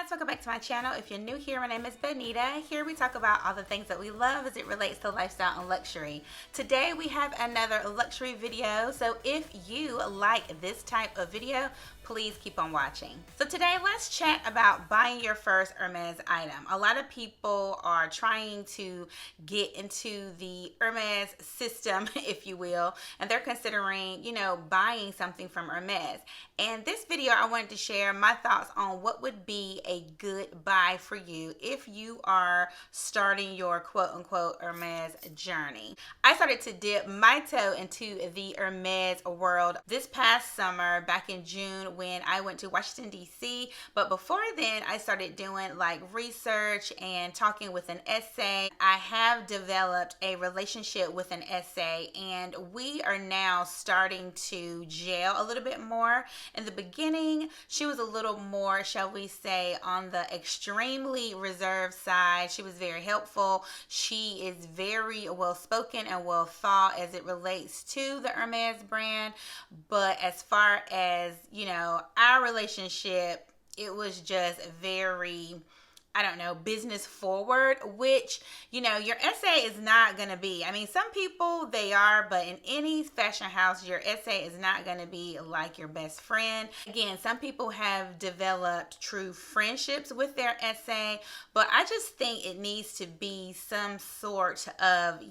guys, welcome back to my channel. If you're new here, my name is Bonita. Here we talk about all the things that we love as it relates to lifestyle and luxury. Today we have another luxury video, so if you like this type of video, please keep on watching. So today let's chat about buying your first Hermes item. A lot of people are trying to get into the Hermes system, if you will, and they're considering, buying something from Hermes. And this video, I wanted to share my thoughts on what would be a good buy for you if you are starting your quote-unquote Hermes journey. I started to dip my toe into the Hermes world this past summer, back in June, when I went to Washington, D.C. But before then, I started doing like research and talking with an SA. I have developed a relationship with an SA, and we are now starting to gel a little bit more. In the beginning, she was a little more, shall we say, on the extremely reserved side. She was very helpful. She is very well spoken and well thought as it relates to the Hermes brand. But as far as, our relationship, it was just very, business forward, which, your SA is not going to be. I mean, some people, they are, but in any fashion house, your SA is not going to be like your best friend. Again, some people have developed true friendships with their SA, but I just think it needs to be some sort of,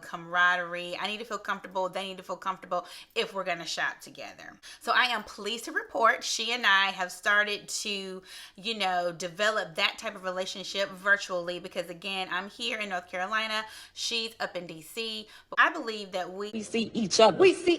camaraderie. I need to feel comfortable. They need to feel comfortable if we're going to shop together. So I am pleased to report she and I have started to, develop that type of relationship virtually, because again, I'm here in North Carolina, she's up in DC. I believe that we see each other. We see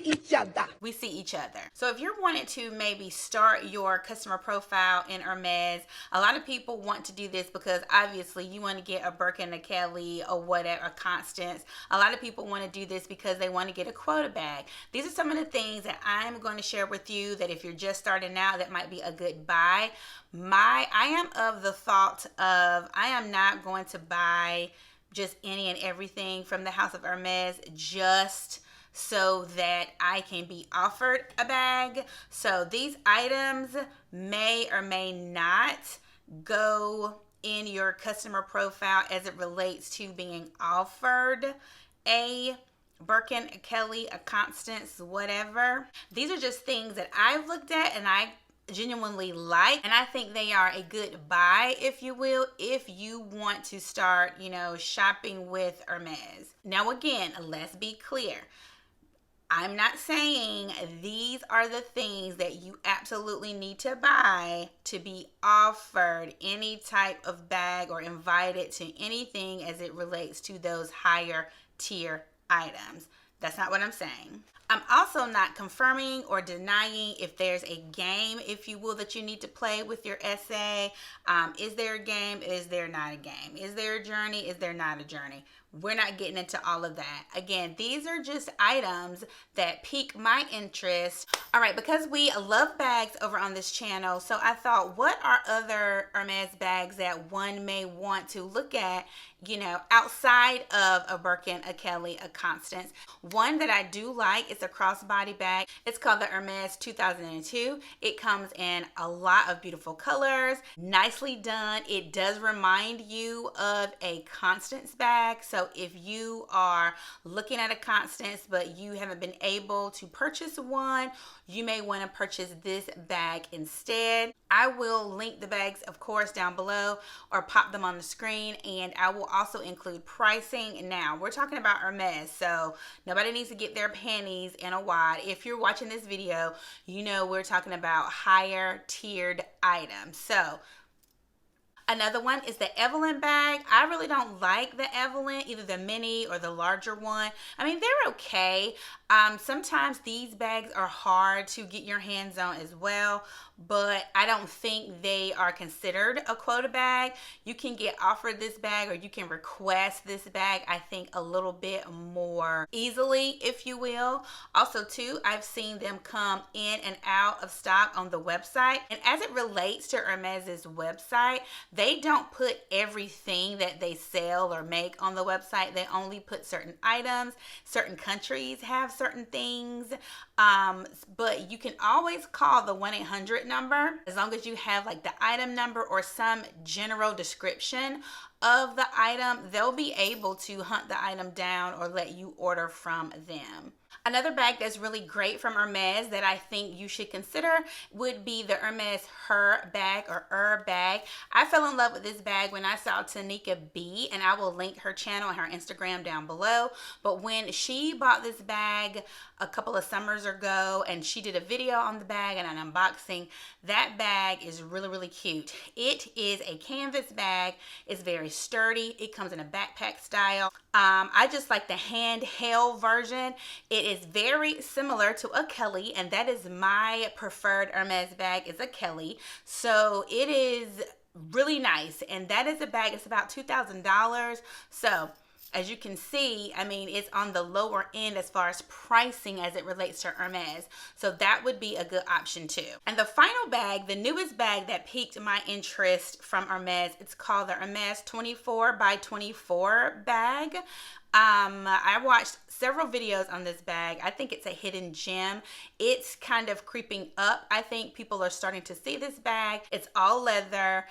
each other. So if you're wanting to maybe start your customer profile in Hermes, a lot of people want to do this because obviously you want to get a Birkin, a Kelly, or whatever, a Constance. A lot of people want to do this because they want to get a quota bag. These are some of the things that I'm going to share with you that if you're just starting out, that might be a good buy. I am of the thought of I am not going to buy just any and everything from the house of Hermes just so that I can be offered a bag. So these items may or may not go in your customer profile as it relates to being offered a Birkin, a Kelly, a Constance, whatever. These are just things that I've looked at and I genuinely like, and I think they are a good buy, if you will, if you want to start, shopping with Hermes. Now again, let's be clear. I'm not saying these are the things that you absolutely need to buy to be offered any type of bag or invited to anything as it relates to those higher tier items. That's not what I'm saying. I'm also not confirming or denying if there's a game, if you will, that you need to play with your SA. Is there a game? Is there not a game? Is there a journey? Is there not a journey? We're not getting into all of that. Again, these are just items that pique my interest. All right, because we love bags over on this channel, so I thought, what are other Hermes bags that one may want to look at, outside of a Birkin, a Kelly, a Constance? One that I do like is a crossbody bag. It's called the Hermes 2002. It comes in a lot of beautiful colors, nicely done. It does remind you of a Constance bag. So if you are looking at a Constance, but you haven't been able to purchase one, you may want to purchase this bag instead. I will link the bags, of course, down below or pop them on the screen, and I will also include pricing. Now, we're talking about Hermes, so nobody needs to get their panties in a wad. If you're watching this video, we're talking about higher tiered items. So another one is the Evelyn bag. I really don't like the Evelyn, either the mini or the larger one. I mean, they're okay. Sometimes these bags are hard to get your hands on as well, but I don't think they are considered a quota bag. You can get offered this bag or you can request this bag, I think, a little bit more easily, if you will. Also, too, I've seen them come in and out of stock on the website. And as it relates to Hermes's website, They don't put everything that they sell or make on the website. They only put certain items. Certain countries have certain things. But you can always call the 1-800 number as long as you have like the item number or some general description of the item. They'll be able to hunt the item down or let you order from them. Another bag that's really great from Hermes that I think you should consider would be the Hermes Herbag or Herbag. I fell in love with this bag when I saw Tenicka B, and I will link her channel and her Instagram down below. But when she bought this bag a couple of summers ago and she did a video on the bag and an unboxing, that bag is really, really cute. It is a canvas bag. It's very sturdy. It comes in a backpack style. I just like the handheld version. It is very similar to a Kelly, and that is my preferred Hermes bag, is a Kelly. So it is really nice, and that is a bag. It's about $2,000. So as you can see, I mean, it's on the lower end as far as pricing as it relates to Hermes. So that would be a good option too. And the final bag, the newest bag that piqued my interest from Hermes, it's called the Hermes 24 by 24 bag. I watched several videos on this bag. I think it's a hidden gem. It's kind of creeping up. I think people are starting to see this bag. It's all leather.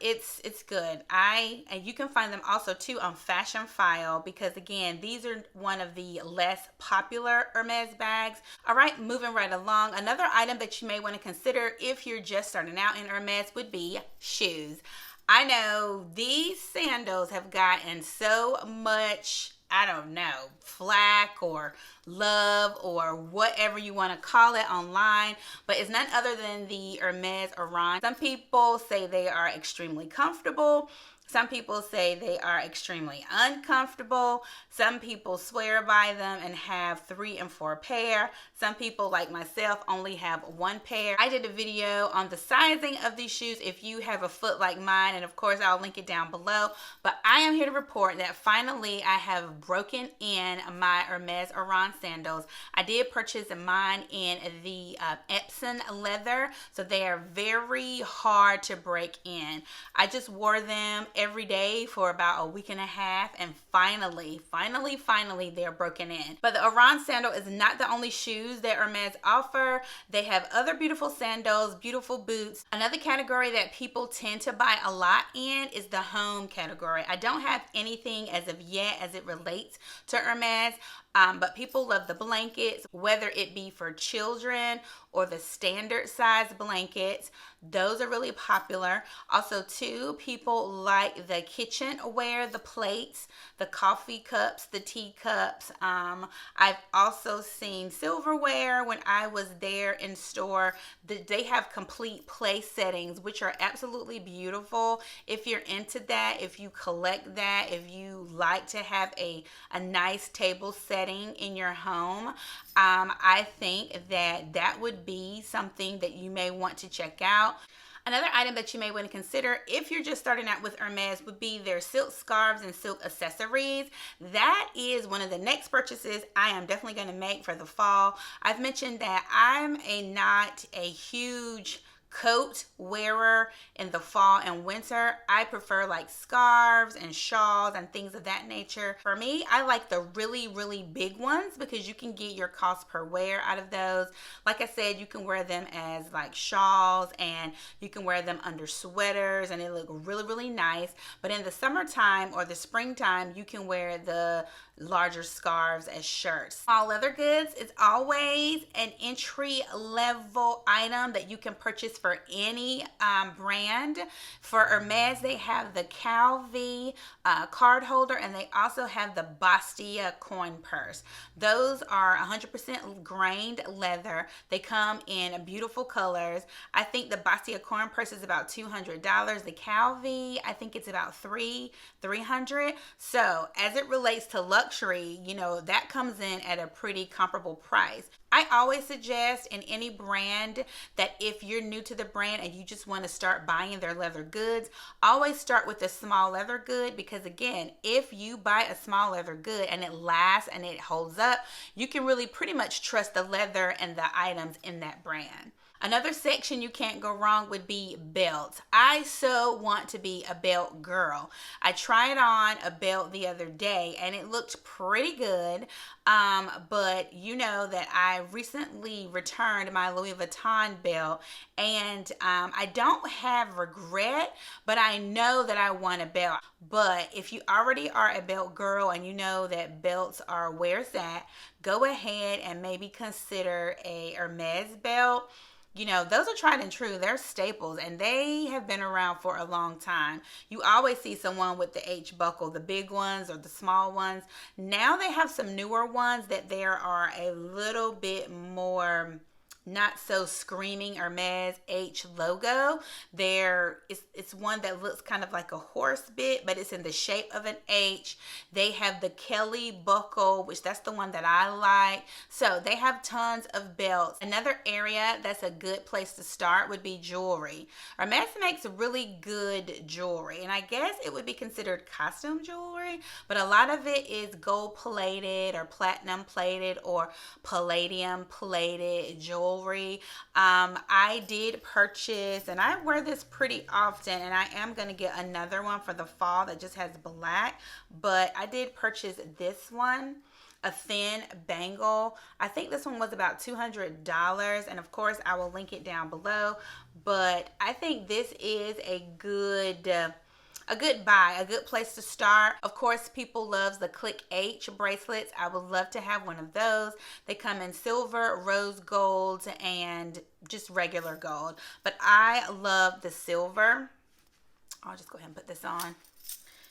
It's good. And you can find them also too on Fashion File, because again, these are one of the less popular Hermes bags. All right, moving right along. Another item that you may want to consider if you're just starting out in Hermes would be shoes. I know these sandals have gotten so much, I don't know, flack or love or whatever you want to call it online, but it's none other than the Hermes Evelyn. Some people say they are extremely comfortable. Some people say they are extremely uncomfortable. Some people swear by them and have 3 and 4 pair. Some people, like myself, only have 1 pair. I did a video on the sizing of these shoes if you have a foot like mine, and of course I'll link it down below. But I am here to report that finally I have broken in my Hermes Evelyn sandals. I did purchase mine in the Epsom leather, so they are very hard to break in. I just wore them every day for about a week and a half, and finally they're broken in. But the Evelyn sandal is not the only shoes that Hermes offer. They have other beautiful sandals, beautiful boots. Another category that people tend to buy a lot in is the home category. I don't have anything as of yet as it relates to Hermes. But people love the blankets, whether it be for children or the standard size blankets. Those are really popular. Also, too, people like the kitchenware, the plates, the coffee cups, the tea cups. I've also seen silverware when I was there in store. They have complete place settings, which are absolutely beautiful. If you're into that, if you collect that, if you like to have a nice table setting in your home, I think that would be something that you may want to check out. Another item that you may want to consider if you're just starting out with Hermes would be their silk scarves and silk accessories. That is one of the next purchases I am definitely going to make for the fall. I've mentioned that I'm not a huge coat wearer in the fall and winter. I prefer like scarves and shawls and things of that nature. For me, I like the really, really big ones because you can get your cost per wear out of those. Like I said, you can wear them as like shawls, and you can wear them under sweaters, and they look really, really nice. But in the summertime or the springtime, you can wear the larger scarves as shirts. All leather goods is always an entry level item that you can purchase for any brand. For Hermes, they have the Calvi card holder, and they also have the Bastia coin purse. Those are 100% grained leather. They come in beautiful colors. I think the Bastia coin purse is about $200. The Calvi, I think it's about $300. So as it relates to luxury, you know, that comes in at a pretty comparable price. I always suggest in any brand that if you're new to the brand and you just want to start buying their leather goods, always start with a small leather good, because again, if you buy a small leather good and it lasts and it holds up, you can really pretty much trust the leather and the items in that brand. Another section you can't go wrong would be belts. I so want to be a belt girl. I tried on a belt the other day and it looked pretty good. But you know that I recently returned my Louis Vuitton belt, and I don't have regret, but I know that I want a belt. But if you already are a belt girl and you know that belts are where it's at, go ahead and maybe consider a Hermes belt. You know, those are tried and true. They're staples and they have been around for a long time. You always see someone with the H buckle, the big ones or the small ones. Now they have some newer ones that there are a little bit more not so screaming Hermes H logo. It's one that looks kind of like a horse bit, but it's in the shape of an H. They have the Kelly buckle, which that's the one that I like. So they have tons of belts. Another area that's a good place to start would be jewelry. Hermes makes really good jewelry, and I guess it would be considered costume jewelry, but a lot of it is gold plated or platinum plated or palladium plated jewelry. I did purchase, and I wear this pretty often, and I am going to get another one for the fall that just has black, but I did purchase this one, a thin bangle. I think this one was about $200, and of course I will link it down below, but I think this is a good buy, a good place to start. Of course, people love the Click H bracelets. I would love to have one of those. They come in silver, rose gold, and just regular gold. But I love the silver. I'll just go ahead and put this on.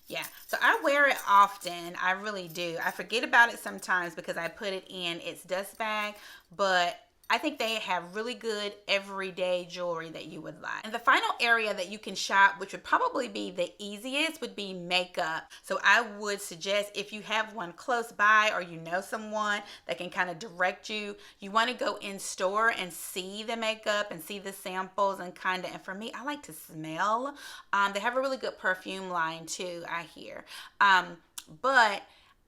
Yeah, so I wear it often. I really do. I forget about it sometimes because I put it in its dust bag, but I think they have really good everyday jewelry that you would like. And the final area that you can shop, which would probably be the easiest, would be makeup. So I would suggest if you have one close by or you know someone that can kind of direct you, you want to go in store and see the makeup and see the samples and and for me, I like to smell. They have a really good perfume line too, I hear. But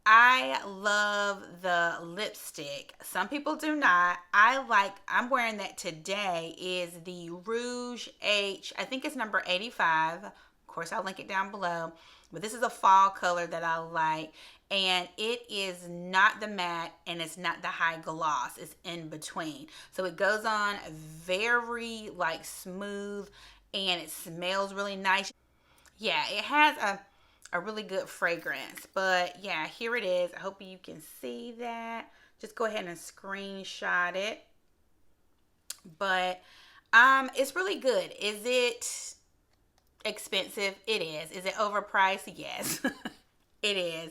I love the lipstick. Some people do not. I'm wearing that today, is the Rouge H. I think it's number 85. Of course, I'll link it down below. But this is a fall color that I like. And it is not the matte and it's not the high gloss. It's in between. So it goes on very smooth and it smells really nice. Yeah, it has a really good fragrance, but yeah, here it is. I hope you can see that. Just go ahead and screenshot it. But it's really good. Is it expensive? It is. Is it overpriced? Yes. It is.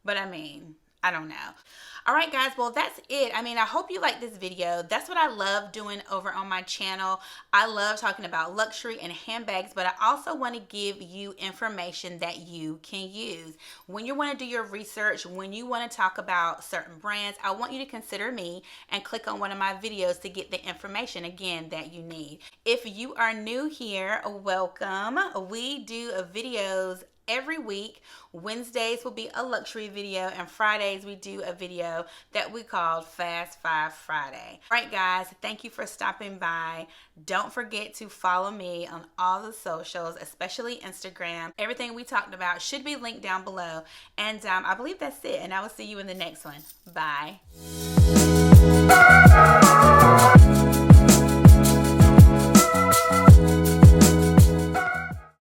But I mean, I don't know. All right, guys. Well, that's it. I mean, I hope you like this video. That's what I love doing over on my channel. I love talking about luxury and handbags, but I also want to give you information that you can use. When you want to do your research, when you want to talk about certain brands, I want you to consider me and click on one of my videos to get the information, again, that you need. If you are new here, welcome. We do videos every week. Wednesdays will be a luxury video, and Fridays we do a video that we call Fast Five Friday. All right, guys, thank you for stopping by. Don't forget to follow me on all the socials, especially Instagram. Everything we talked about should be linked down below. And I believe that's it, and I will see you in the next one. Bye.